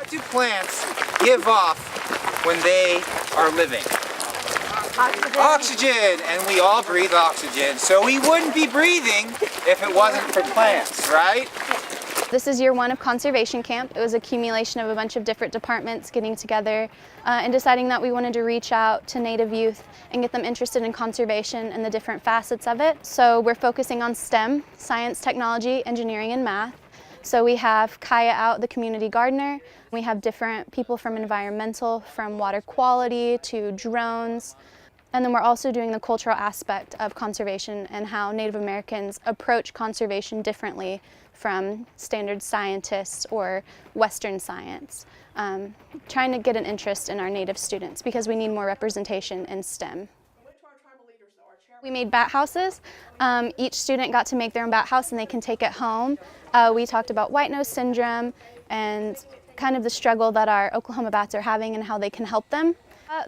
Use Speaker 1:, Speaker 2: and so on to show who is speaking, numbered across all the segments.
Speaker 1: What do plants give off when they are living?
Speaker 2: Oxygen.
Speaker 1: Oxygen, and we all breathe oxygen, so we wouldn't be breathing if it wasn't for plants, right?
Speaker 3: This is year one of conservation camp. It was an accumulation of a bunch of different departments getting together and deciding that we wanted to reach out to Native youth and get them interested in conservation and the different facets of it. So we're focusing on STEM, science, technology, engineering, and math. So we have Kaya out, the community gardener. We have different people from environmental, from water quality to drones. And then we're also doing the cultural aspect of conservation and how Native Americans approach conservation differently from standard scientists or Western science. Trying to get an interest in our Native students because we need more representation in STEM. We made bat houses. Each student got to make their own bat house and they can take it home. We talked about white nose syndrome and kind of the struggle that our Oklahoma bats are having and how they can help them.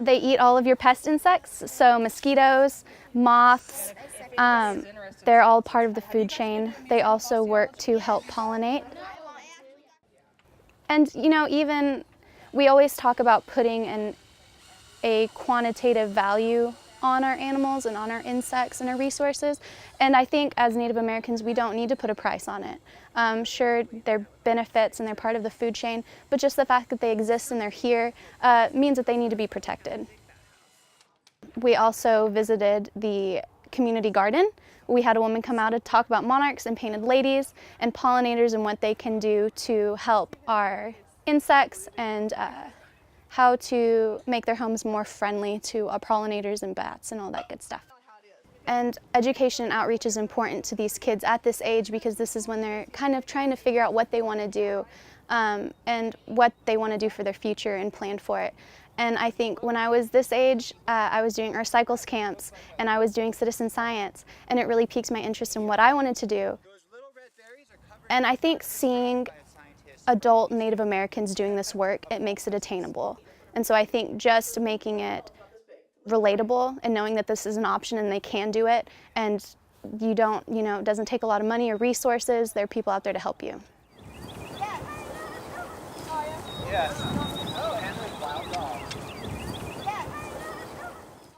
Speaker 3: They eat all of your pest insects, so mosquitoes, moths, they're all part of the food chain. They also work to help pollinate. And you know, even we always talk about putting a quantitative value on our animals and on our insects and our resources. And I think as Native Americans, we don't need to put a price on it. Sure, they're benefits and they're part of the food chain, but just the fact that they exist and they're here means that they need to be protected. We also visited the community garden. We had a woman come out to talk about monarchs and painted ladies and pollinators and what they can do to help our insects and how to make their homes more friendly to our pollinators and bats and all that good stuff. And education and outreach is important to these kids at this age because this is when they're kind of trying to figure out what they want to do and what they want to do for their future and plan for it. And I think when I was this age, I was doing Earth Cycles camps and I was doing citizen science, and it really piqued my interest in what I wanted to do. And I think seeing adult Native Americans doing this work, it makes it attainable. And so I think just making it relatable and knowing that this is an option and they can do it, and you don't, you know, it doesn't take a lot of money or resources. There are people out there to help you.
Speaker 1: Yes.